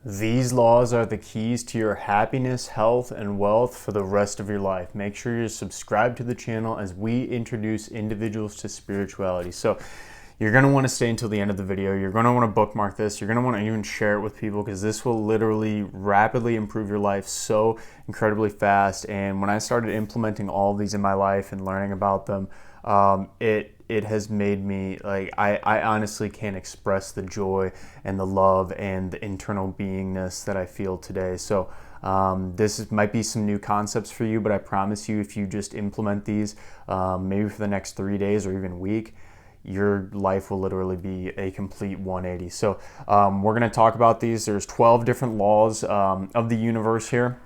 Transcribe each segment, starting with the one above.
These laws are the keys to your happiness, health, and wealth for the rest of your life. Make sure you're subscribed to the channel as we introduce individuals to spirituality. So you're going to want to stay until the end of the video. You're going to want to bookmark this. You're going to want to even share it with people because this will literally rapidly improve your life so incredibly fast. And when I started implementing all of these in my life and learning about them, it has made me, like, I honestly can't express the joy and the love and the internal beingness that I feel today. So might be some new concepts for you, but I promise you, if you just implement these, maybe for the next 3 days or even week, your life will literally be a complete 180. So we're going to talk about these. There's 12 different laws of the universe here.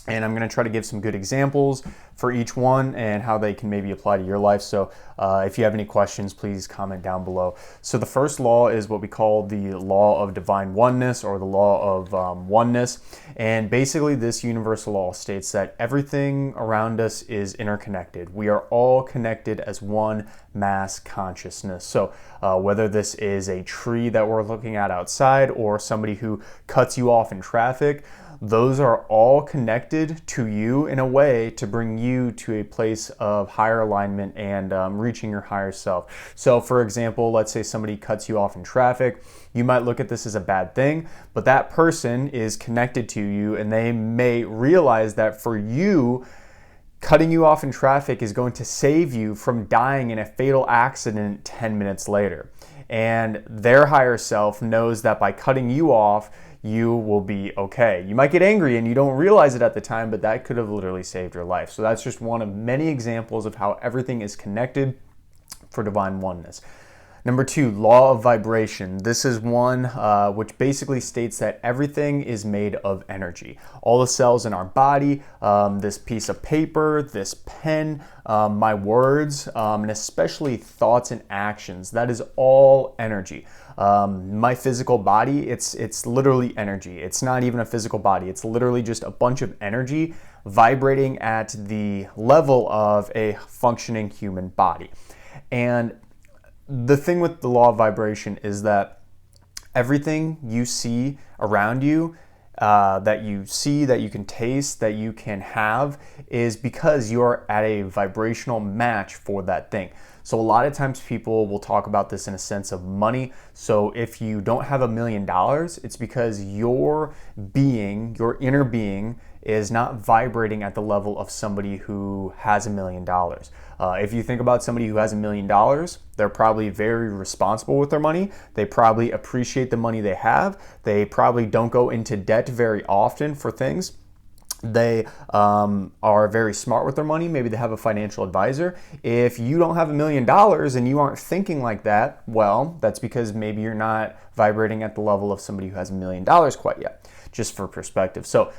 And I'm going to try to give some good examples for each one and how they can maybe apply to your life. So if you have any questions, please comment down below. So the first law is what we call the Law of Divine Oneness, or the Law of Oneness. And basically this universal law states that everything around us is interconnected. We are all connected as one mass consciousness. So whether this is a tree that we're looking at outside or somebody who cuts you off in traffic, those are all connected to you in a way to bring you to a place of higher alignment and reaching your higher self. So for example, let's say somebody cuts you off in traffic. You might look at this as a bad thing, but that person is connected to you, and they may realize that for you, cutting you off in traffic is going to save you from dying in a fatal accident 10 minutes later. And their higher self knows that by cutting you off, you will be okay. You might get angry and you don't realize it at the time, but that could have literally saved your life. So that's just one of many examples of how everything is connected for divine oneness. Number 2, Law of Vibration. This is one which basically states that everything is made of energy. All the cells in our body, this piece of paper, this pen, my words, and especially thoughts and actions, that is all energy. My physical body, it's literally energy. It's not even a physical body. It's literally just a bunch of energy vibrating at the level of a functioning human body. And the thing with the law of vibration is that everything you see around you, that you can taste, that you can have, is because you're at a vibrational match for that thing. So a lot of times people will talk about this in a sense of money. So if you don't have $1 million, it's because your being, your inner being, is not vibrating at the level of somebody who has $1 million. If you think about somebody who has $1 million, they're probably very responsible with their money. They probably appreciate the money they have. They probably don't go into debt very often for things. They are very smart with their money. Maybe they have a financial advisor. If you don't have $1 million and you aren't thinking like that, well, that's because maybe you're not vibrating at the level of somebody who has $1 million quite yet, just for perspective. So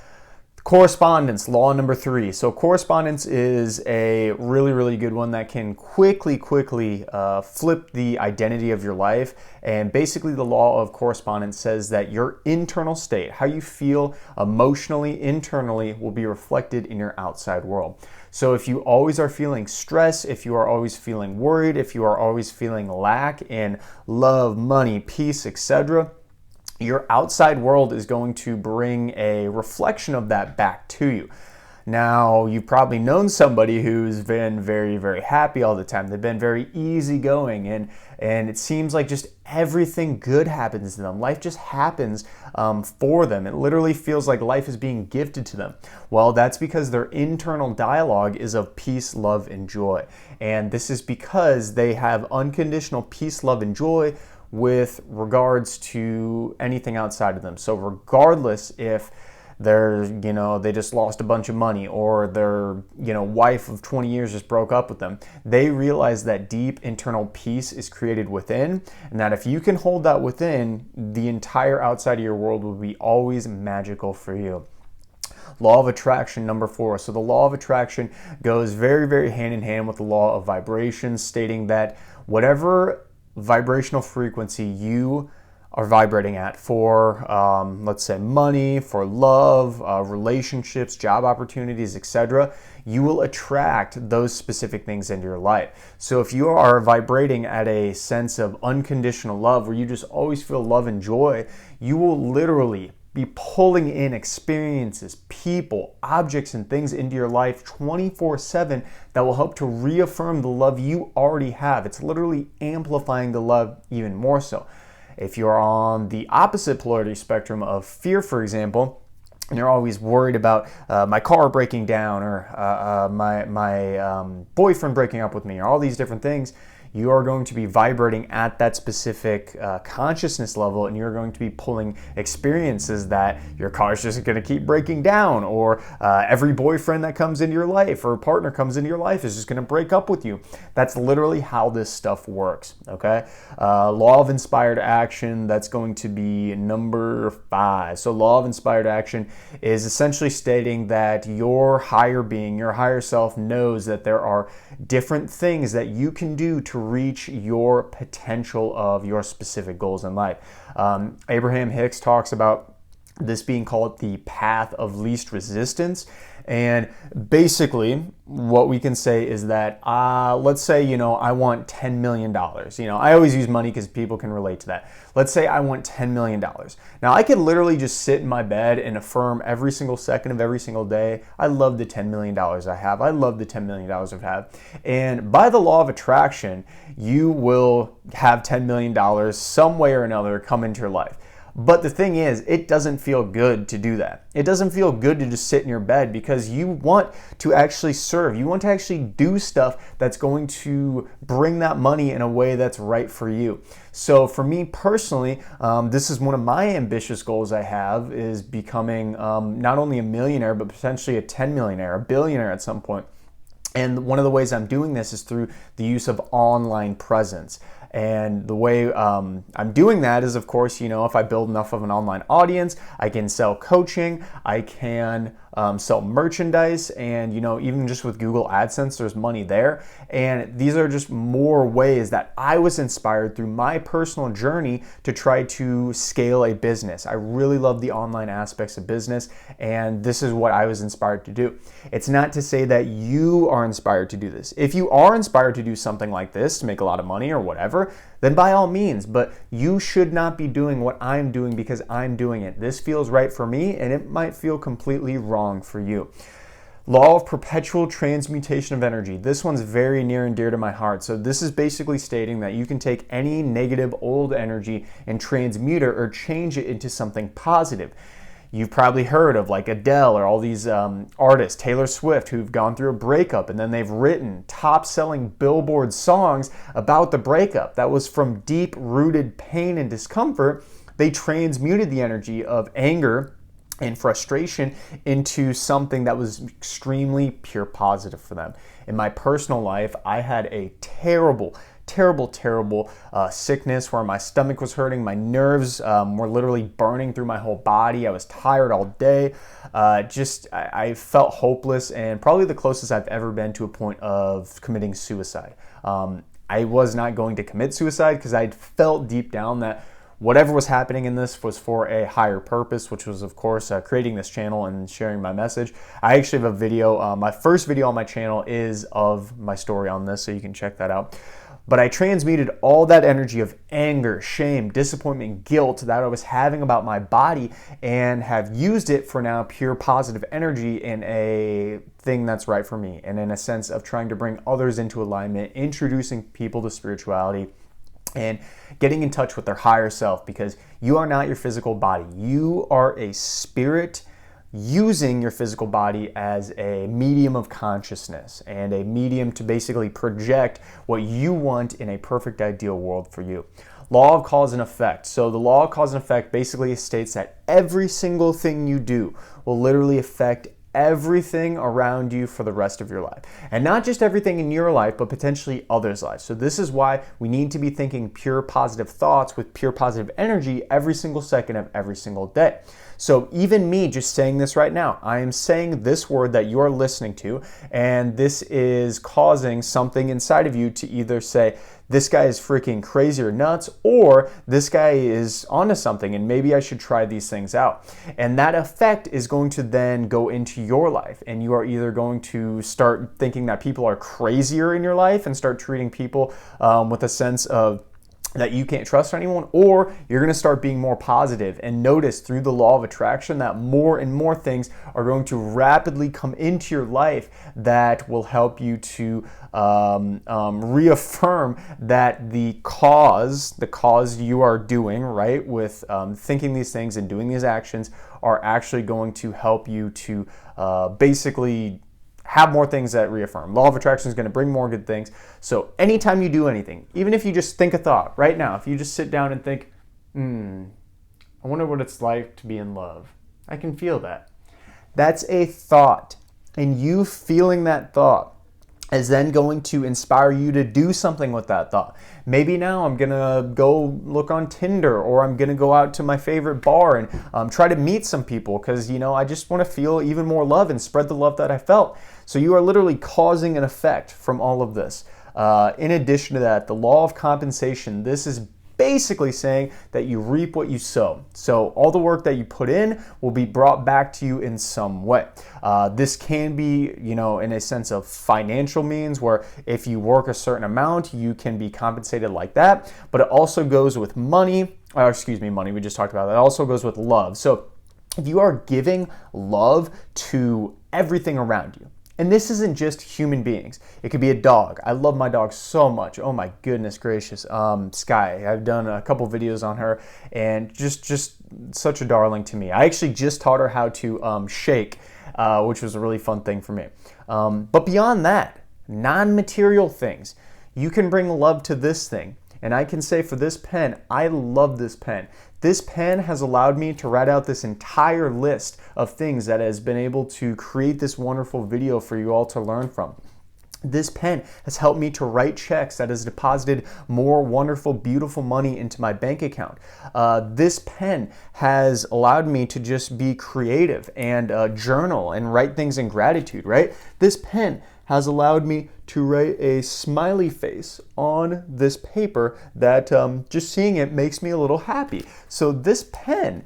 correspondence, law number 3. So correspondence is a really, really good one that can quickly flip the identity of your life. And basically the law of correspondence says that your internal state, how you feel emotionally, internally, will be reflected in your outside world. So if you always are feeling stress, if you are always feeling worried, if you are always feeling lack in love, money, peace, etc., your outside world is going to bring a reflection of that back to you. Now, you've probably known somebody who's been very, very happy all the time. They've been very easygoing, and it seems like just everything good happens to them. Life just happens for them. It literally feels like life is being gifted to them. Well, that's because their internal dialogue is of peace, love, and joy. And this is because they have unconditional peace, love, and joy with regards to anything outside of them. So regardless if they just lost a bunch of money, or their wife of 20 years just broke up with them, they realize that deep internal peace is created within, and that if you can hold that within, the entire outside of your world will be always magical for you. Law of attraction, number 4. So the law of attraction goes very, very hand in hand with the law of vibration, stating that whatever vibrational frequency you are vibrating at for, let's say, money, for love, relationships, job opportunities, etc., you will attract those specific things into your life. So if you are vibrating at a sense of unconditional love, where you just always feel love and joy, you will literally be pulling in experiences, people, objects, and things into your life 24/7 that will help to reaffirm the love you already have. It's literally amplifying the love even more so. If you're on the opposite polarity spectrum of fear, for example, and you're always worried about my car breaking down or my boyfriend breaking up with me or all these different things, you are going to be vibrating at that specific consciousness level, and you're going to be pulling experiences that your car is just going to keep breaking down, or every boyfriend that comes into your life or partner comes into your life is just going to break up with you. That's literally how this stuff works, okay? Law of inspired action, that's going to be number 5. So law of inspired action is essentially stating that your higher being, your higher self knows that there are different things that you can do to reach your potential of your specific goals in life. Abraham Hicks talks about this being called the path of least resistance. And basically, what we can say is that, let's say, I want $10 million. I always use money because people can relate to that. Let's say I want $10 million. Now, I could literally just sit in my bed and affirm every single second of every single day, I love the $10 million I have. I love the $10 million I have. And by the law of attraction, you will have $10 million some way or another come into your life. But the thing is, it doesn't feel good to do that. It doesn't feel good to just sit in your bed because you want to actually serve. You want to actually do stuff that's going to bring that money in a way that's right for you. So for me personally, this is one of my ambitious goals I have, is becoming not only a millionaire, but potentially a 10 millionaire, a billionaire at some point. And one of the ways I'm doing this is through the use of online presence. And the way I'm doing that is, of course, if I build enough of an online audience, I can sell coaching, I can sell merchandise, and even just with Google AdSense, there's money there. And these are just more ways that I was inspired through my personal journey to try to scale a business. I really love the online aspects of business, and this is what I was inspired to do. It's not to say that you are inspired to do this. If you are inspired to do something like this to make a lot of money or whatever, then by all means, but you should not be doing what I'm doing because I'm doing it. This feels right for me, and it might feel completely wrong for you. Law of perpetual transmutation of energy. This one's very near and dear to my heart. So this is basically stating that you can take any negative old energy and transmute it or change it into something positive. You've probably heard of like Adele or all these artists, Taylor Swift, who've gone through a breakup and then they've written top-selling Billboard songs about the breakup. That was from deep-rooted pain and discomfort. They transmuted the energy of anger and frustration into something that was extremely pure positive for them. In my personal life, I had a terrible sickness where my stomach was hurting, my nerves were literally burning through my whole body. I was tired all day. I felt hopeless, and probably the closest I've ever been to a point of committing suicide. I was not going to commit suicide because I felt deep down that whatever was happening in this was for a higher purpose, which was, of course, creating this channel and sharing my message. I actually have a video. My first video on my channel is of my story on this, so you can check that out. But I transmuted all that energy of anger, shame, disappointment, guilt that I was having about my body and have used it for now pure positive energy in a thing that's right for me, and in a sense of trying to bring others into alignment, introducing people to spirituality, and getting in touch with their higher self, because you are not your physical body. You are a spirit using your physical body as a medium of consciousness and a medium to basically project what you want in a perfect ideal world for you. Law of cause and effect. So the law of cause and effect basically states that every single thing you do will literally affect everything around you for the rest of your life. And not just everything in your life, but potentially others' lives. So this is why we need to be thinking pure positive thoughts with pure positive energy every single second of every single day. So even me just saying this right now, I am saying this word that you are listening to, and this is causing something inside of you to either say, this guy is freaking crazy or nuts, or this guy is onto something and maybe I should try these things out. And that effect is going to then go into your life, and you are either going to start thinking that people are crazier in your life and start treating people with a sense of that you can't trust anyone, or you're going to start being more positive and notice through the law of attraction that more and more things are going to rapidly come into your life that will help you to reaffirm that the cause you are doing, right, with thinking these things and doing these actions are actually going to help you to basically have more things that reaffirm. Law of attraction is going to bring more good things. So anytime you do anything, even if you just think a thought right now, if you just sit down and think, I wonder what it's like to be in love. I can feel that. That's a thought. And you feeling that thought is then going to inspire you to do something with that thought. Maybe now I'm gonna go look on Tinder, or I'm gonna go out to my favorite bar and try to meet some people because, I just want to feel even more love and spread the love that I felt. So you are literally causing an effect from all of this. In addition to that, the law of compensation, this is basically saying that you reap what you sow. So all the work that you put in will be brought back to you in some way. This can be, in a sense of financial means, where if you work a certain amount, you can be compensated like that. But it also goes with money, we just talked about that. It also goes with love. So if you are giving love to everything around you, and this isn't just human beings. It could be a dog. I love my dog so much. Oh my goodness gracious. Sky. I've done a couple videos on her, and just such a darling to me. I actually just taught her how to shake, which was a really fun thing for me. But beyond that, non-material things. You can bring love to this thing. And I can say for this pen, I love this pen. This pen has allowed me to write out this entire list of things that has been able to create this wonderful video for you all to learn from. This pen has helped me to write checks that has deposited more wonderful, beautiful money into my bank account. This pen has allowed me to just be creative and journal and write things in gratitude, right? This pen has allowed me to write a smiley face on this paper that just seeing it makes me a little happy. So this pen,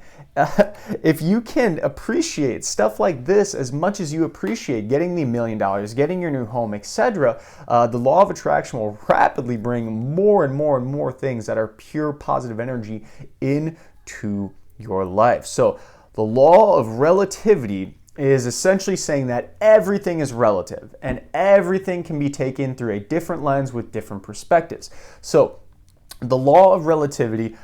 if you can appreciate stuff like this as much as you appreciate getting the $1 million, getting your new home, etc., the law of attraction will rapidly bring more and more and more things that are pure positive energy into your life. So the law of relativity is essentially saying that everything is relative and everything can be taken through a different lens with different perspectives. So the law of relativity,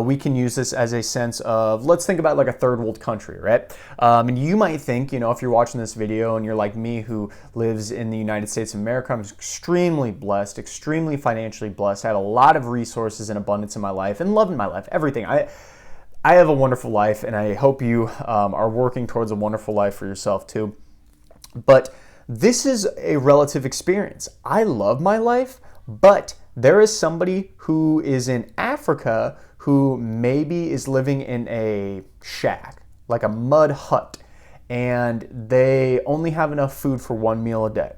we can use this as a sense of, let's think about like a third world country, right? And you might think, if you're watching this video and you're like me who lives in the United States of America, I'm extremely blessed, extremely financially blessed. I have a lot of resources and abundance in my life and love in my life, everything. I have a wonderful life, and I hope you are working towards a wonderful life for yourself too. But this is a relative experience. I love my life, but there is somebody who is in Africa who maybe is living in a shack, like a mud hut, and they only have enough food for one meal a day,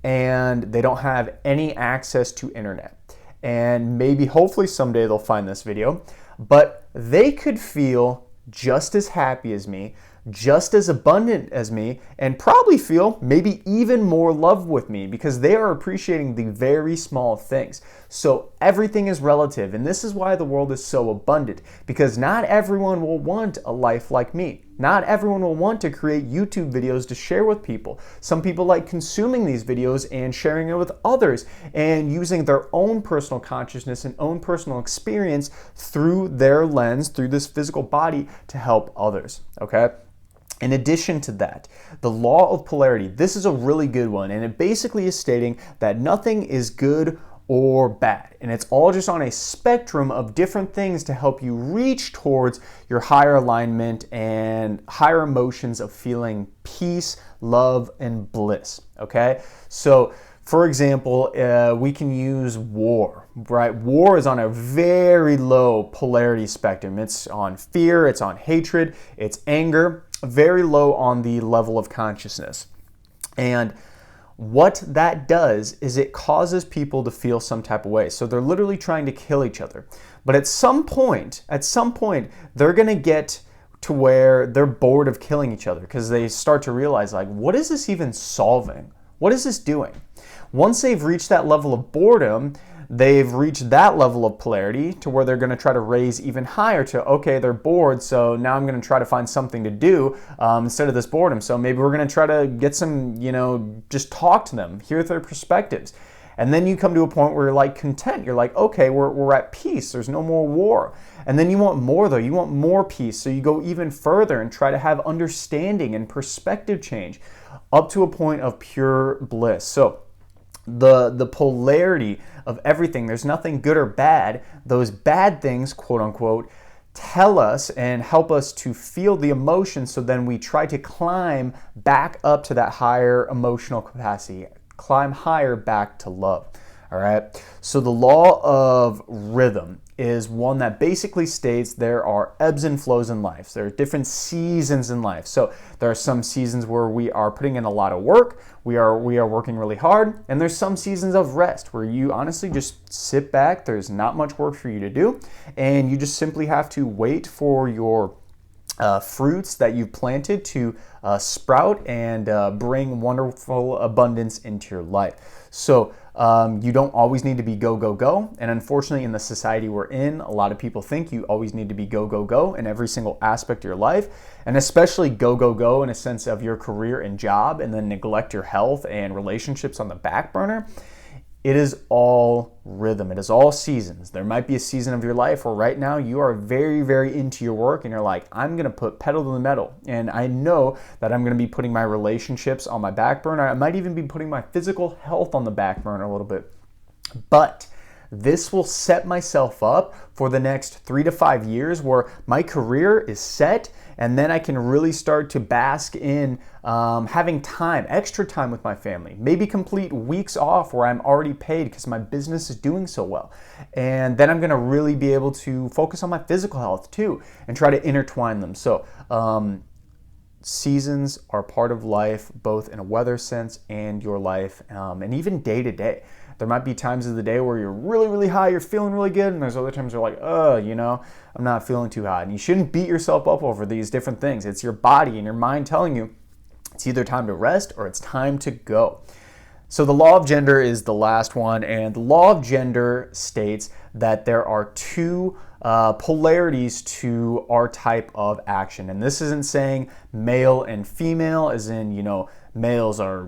and they don't have any access to internet. And maybe, hopefully someday they'll find this video, but they could feel just as happy as me, just as abundant as me, and probably feel maybe even more love with me because they are appreciating the very small things. So everything is relative, and this is why the world is so abundant, because not everyone will want a life like me. Not everyone will want to create YouTube videos to share with people. Some people like consuming these videos and sharing it with others and using their own personal consciousness and own personal experience through their lens, through this physical body, to help others, okay? In addition to that, the law of polarity, this is a really good one, and it basically is stating that nothing is good or bad, and it's all just on a spectrum of different things to help you reach towards your higher alignment and higher emotions of feeling peace, love, and bliss, okay? So, for example, we can use war, right? War is on a very low polarity spectrum. It's on fear, it's on hatred, it's anger, very low on the level of consciousness. And what that does is it causes people to feel some type of way. So they're literally trying to kill each other. But at some point, they're going to get to where they're bored of killing each other because they start to realize, like, what is this even solving? What is this doing? Once they've reached that level of boredom, they've reached that level of polarity to where they're going to try to raise even higher to, okay, they're bored, so now I'm going to try to find something to do instead of this boredom. So maybe we're going to try to get some, just talk to them, hear their perspectives. And then you come to a point where you're like content. You're like, okay, we're at peace. There's no more war. And then you want more though. You want more peace. So you go even further and try to have understanding and perspective change up to a point of pure bliss. So the polarity of everything, there's nothing good or bad. Those bad things, quote unquote, tell us and help us to feel the emotion, so then we try to climb back up to that higher emotional capacity, climb higher back to love. All right. So the law of rhythm is one that basically states there are ebbs and flows in life. There are different seasons in life. So there are some seasons where we are putting in a lot of work. We are working really hard. And there's some seasons of rest where you honestly just sit back. There's not much work for you to do. And you just simply have to wait for your fruits that you've planted to sprout and bring wonderful abundance into your life. So you don't always need to be go, go, go. And unfortunately, in the society we're in, a lot of people think you always need to be go, go, go in every single aspect of your life. And especially go, go, go in a sense of your career and job, and then neglect your health and relationships on the back burner. It is all rhythm. It is all seasons. There might be a season of your life where right now you are very, very into your work and you're like, I'm going to put pedal to the metal. And I know that I'm going to be putting my relationships on my back burner. I might even be putting my physical health on the back burner a little bit. But this will set myself up for the next 3 to 5 years where my career is set, and then I can really start to bask in having time, extra time with my family, maybe complete weeks off where I'm already paid because my business is doing so well. And then I'm going to really be able to focus on my physical health too and try to intertwine them. So seasons are part of life, both in a weather sense and your life, and even day to day. There might be times of the day where you're really, really high, you're feeling really good, and there's other times you're like, I'm not feeling too hot. And you shouldn't beat yourself up over these different things. It's your body and your mind telling you it's either time to rest or it's time to go. So the law of gender is the last one, and the law of gender states that there are two polarities to our type of action. And this isn't saying male and female, as in, males are,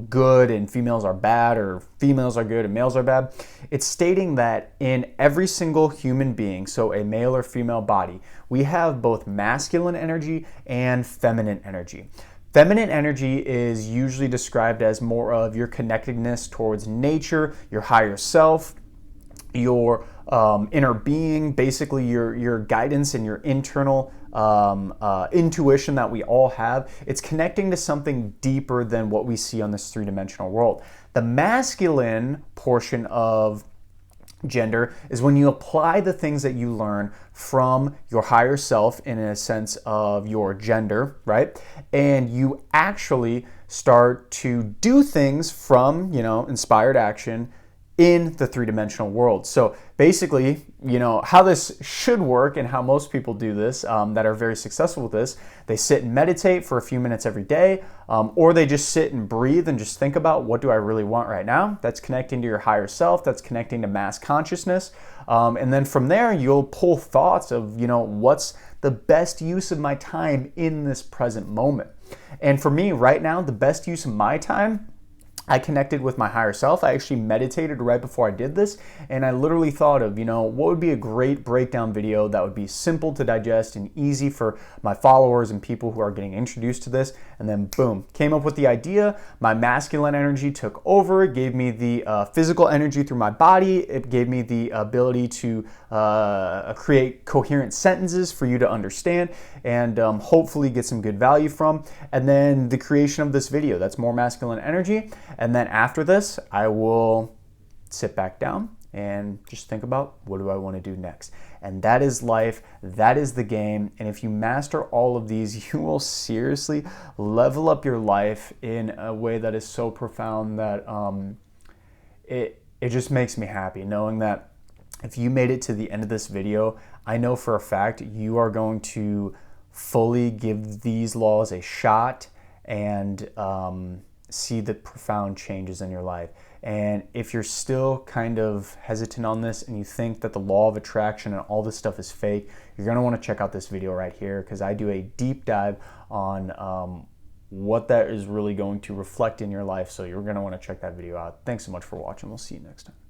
good and females are bad, or females are good and males are bad. It's stating that in every single human being, so a male or female body, we have both masculine energy and feminine energy. Feminine energy is usually described as more of your connectedness towards nature, your higher self, your inner being, basically your guidance and your internal intuition that we all have. It's connecting to something deeper than what we see on this three-dimensional world. The masculine portion of gender is when you apply the things that you learn from your higher self in a sense of your gender, right? And you actually start to do things from, inspired action in the three-dimensional world. So basically, how this should work and how most people do this that are very successful with this, they sit and meditate for a few minutes every day, or they just sit and breathe and just think about, what do I really want right now? That's connecting to your higher self. That's connecting to mass consciousness. And then from there, you'll pull thoughts of, what's the best use of my time in this present moment? And for me right now, the best use of my time, I connected with my higher self. I actually meditated right before I did this, and I literally thought of, what would be a great breakdown video that would be simple to digest and easy for my followers and people who are getting introduced to this. And then boom, came up with the idea. My masculine energy took over. It gave me the physical energy through my body. It gave me the ability to create coherent sentences for you to understand and hopefully get some good value from. And then the creation of this video, that's more masculine energy. And then after this, I will sit back down and just think about, what do I want to do next? And that is life. That is the game. And if you master all of these, you will seriously level up your life in a way that is so profound that it just makes me happy knowing that if you made it to the end of this video, I know for a fact you are going to fully give these laws a shot and see the profound changes in your life. And if you're still kind of hesitant on this and you think that the law of attraction and all this stuff is fake, you're going to want to check out this video right here, because I do a deep dive on what that is really going to reflect in your life. So you're going to want to check that video out. Thanks so much for watching. We'll see you next time.